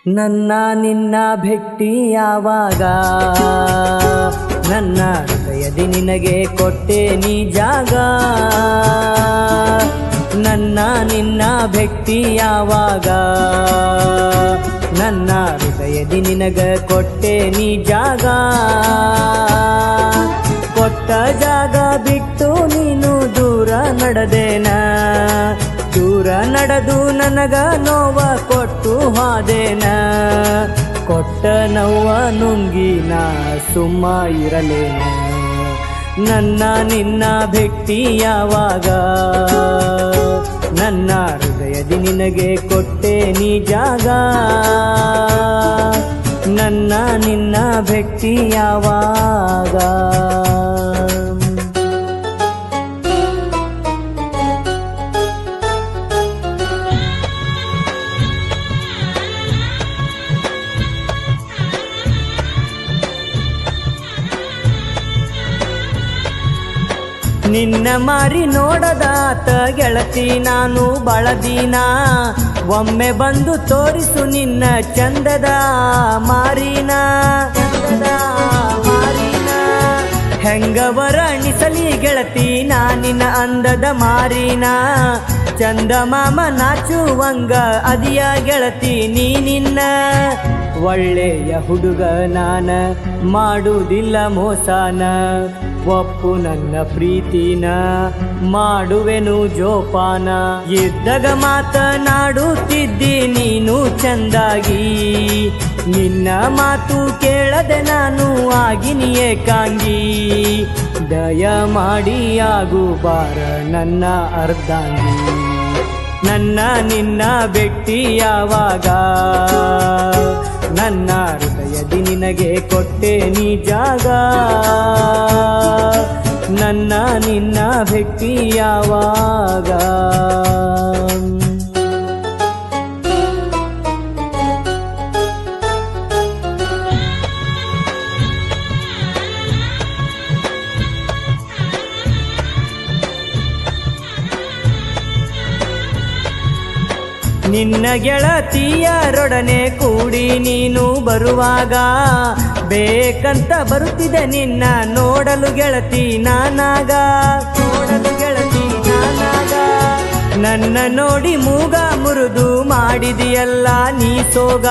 ನನ್ನ ನಿನ್ನ ಭೆಟ್ಟಿ ಯಾವಾಗ ನನ್ನ ಹೃದಯದಿ ನಿನಗೆ ಕೊಟ್ಟೆ ನೀ ಜಾಗ ನನ್ನ ನಿನ್ನ ಭೆಟ್ಟಿ ಯಾವಾಗ ನನ್ನ ಹೃದಯದಿ ನಿನಗೆ ಕೊಟ್ಟೆ ನೀ ಜಾಗ ಕೊಟ್ಟ ಜಾಗ ಬಿಟ್ಟು ನೀನು ದೂರ ನಡೆದೇನ ದೂರ ನಡೆದು ನನಗ ನೋವ ಕೊಟ್ಟು ಹಾದೇನ ಕೊಟ್ಟ ನೋವ ನುಂಗಿ ನಾ ಸುಮ್ಮ ಇರಲೇನ ನನ್ನ ನಿನ್ನ ಭೆಟ್ಟಿ ಯಾವಾಗ ನನ್ನ ಹೃದಯದಿ ನಿನಗೆ ಕೊಟ್ಟೆ ನೀ ಜಾಗ ನನ್ನ ನಿನ್ನ ಭೆಟ್ಟಿ ಯಾವಾಗ ನಿನ್ನ ಮಾರಿ ನೋಡದಾತ ಗೆಳತಿ ನಾನು ಬಳದಿನ ಒಮ್ಮೆ ಬಂದು ತೋರಿಸು ನಿನ್ನ ಚಂದದ ಮಾರಿನ ಹೆಂಗ ವರ್ಣಿಸಲಿ ಗೆಳತಿ ನಿನ್ನ ಅಂದದ ಮಾರಿನ ಚಂದ ಮಾಮ ನಾಚುವಂಗ ಅದಿಯ ಗೆಳತಿ ನೀ ನಿನ್ನ ಒಳ್ಳೆಯ ಹುಡುಗ ನಾನ ಮಾಡುವುದಿಲ್ಲ ಮೋಸಾನ ಒಪ್ಪು ನನ್ನ ಪ್ರೀತಿನ ಮಾಡುವೆನು ಜೋಪಾನ ಇದ್ದಾಗ ಮಾತನಾಡುತ್ತಿದ್ದಿ ನೀನು ಚಂದಾಗಿ ನಿನ್ನ ಮಾತು ಕೇಳದೆ ನಾನು ಆಗಿನಿ ಏಕಾಂಗಿ ದಯ ಮಾಡಿ ಆಗು ಬಾರ ನನ್ನ ಅರ್ಧಾಂಗಿ ನನ್ನ ನಿನ್ನ ಭೆಟ್ಟಿ ಯಾವಾಗ ನನ್ನ ಹೃದಯದಿ ನಿನಗೆ ಕೊಟ್ಟೆ ನೀ ಜಾಗ ನನ್ನ ನಿನ್ನ ಭೆಟ್ಟಿ ಯಾವಾಗ ನಿನ್ನ ಗೆಳತಿಯರೊಡನೆ ಕೂಡಿ ನೀನು ಬರುವಾಗ ಬೇಕಂತ ಬರುತ್ತಿದೆ ನಿನ್ನ ನೋಡಲು ಗೆಳತಿ ನಾನಾಗ ನನ್ನ ನೋಡಿ ಮೂಗ ಮುರಿದು ಮಾಡಿದಿಯಲ್ಲ ನೀ ಸೋಗ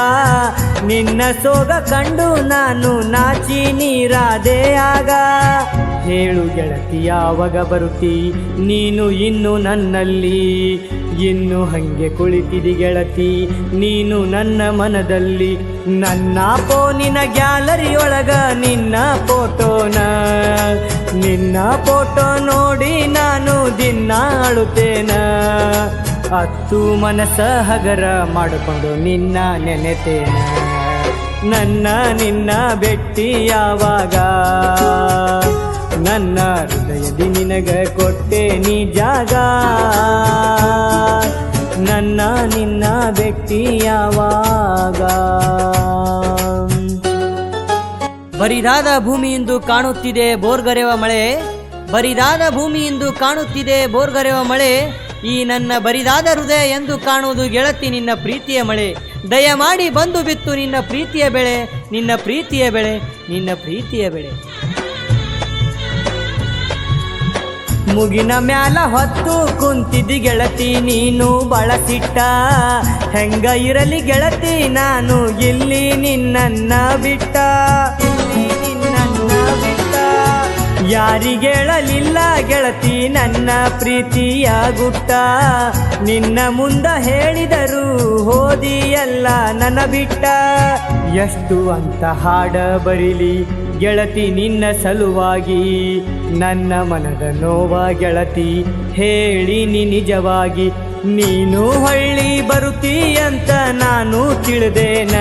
ನಿನ್ನ ಸೋಗ ಕಂಡು ನಾನು ನಾಚಿ ನೀರಾದೆ ಆಗ ಹೇಳು ಗೆಳತಿ ಯಾವಾಗ ಬರುತ್ತಿ ನೀನು ಇನ್ನು ನನ್ನಲ್ಲಿ ಇನ್ನು ಹಂಗೆ ಕುಳಿತಿದಿ ಗೆಳತಿ ನೀನು ನನ್ನ ಮನದಲ್ಲಿ ನನ್ನ ಫೋನಿನ ಗ್ಯಾಲರಿಯೊಳಗ ನಿನ್ನ ಫೋಟೋ ನೋಡಿ ನಾನು ದಿನ ಅಳುತ್ತೇನ ಹತ್ತು ಮನಸ್ಸ ಹಗರ ಮಾಡಿಕೊಂಡು ನಿನ್ನ ನೆನೆತೇನ ನನ್ನ ನಿನ್ನ ಭೆಟ್ಟಿ ಯಾವಾಗ ನನ್ನ ಹೃದಯದಿ ನಿನಗ ಕೊಟ್ಟೆ ನೀ ಜಾಗ ನನ್ನ ನಿನ್ನ ಭೆಟ್ಟಿ ಯಾವಾಗ ಬರಿದಾದ ಭೂಮಿಯಿಂದ ಕಾಣುತ್ತಿದೆ ಬೋರ್ಗರೆವ ಮಳೆ ಬರಿದಾದ ಭೂಮಿಯಿಂದ ಕಾಣುತ್ತಿದೆ ಬೋರ್ಗರೆವ ಮಳೆ ಈ ನನ್ನ ಬರಿದಾದ ಹೃದಯ ಎಂದು ಕಾಣುವುದು ಗೆಳತಿ ನಿನ್ನ ಪ್ರೀತಿಯ ಮಳೆ ದಯಮಾಡಿ ಬಂದು ಬಿತ್ತು ನಿನ್ನ ಪ್ರೀತಿಯ ಬೆಳೆ ನಿನ್ನ ಪ್ರೀತಿಯ ಬೆಳೆ ನಿನ್ನ ಪ್ರೀತಿಯ ಬೆಳೆ ಮುಗಿನ ಮ್ಯಾಲ ಹೊತ್ತು ಕುಂತಿದ್ದಿ ಗೆಳತಿ ನೀನು ಬಳಸಿಟ್ಟ ಹೆಂಗ ಇರಲಿ ಗೆಳತಿ ನಾನು ಇಲ್ಲಿ ನಿನ್ನನ್ನ ಬಿಟ್ಟ ಯಾರಿಗೇಳಲಿಲ್ಲ ಗೆಳತಿ ನನ್ನ ಪ್ರೀತಿಯ ಗುಟ್ಟ ನಿನ್ನ ಮುಂದ ಹೇಳಿದರು ಹೋದಿಯಲ್ಲ ನನ್ನ ಬಿಟ್ಟ ಎಷ್ಟು ಅಂತ ಹಾಡ ಬರಿಲಿ ಗೆಳತಿ ನಿನ್ನ ಸಲುವಾಗಿ ನನ್ನ ಮನದ ನೋವ ಗೆಳತಿ ಹೇಳಿ ನಿಜವಾಗಿ ನೀನು ಹಳ್ಳಿ ಬರುತ್ತೀಯಂತ ನಾನು ತಿಳಿದೇನ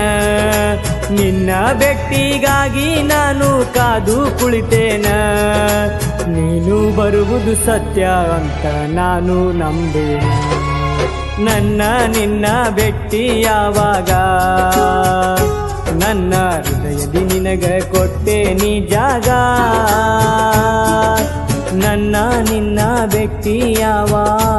ನಿನ್ನ ಭೆಟ್ಟಿಗಾಗಿ ನಾನು ಕಾದು ಕುಳಿತೇನ ನೀನು ಬರುವುದು ಸತ್ಯ ಅಂತ ನಾನು ನಂಬೇನ ನನ್ನ ನಿನ್ನ ಭೆಟ್ಟಿ ಯಾವಾಗ ನನ್ನ ಹೃದಯದಿ ನಿನಗ ಕೊಟ್ಟೆ ನೀ ಜಾಗ ನನ್ನ ನಿನ್ನ ಭೆಟ್ಟಿ ಯಾವಾಗ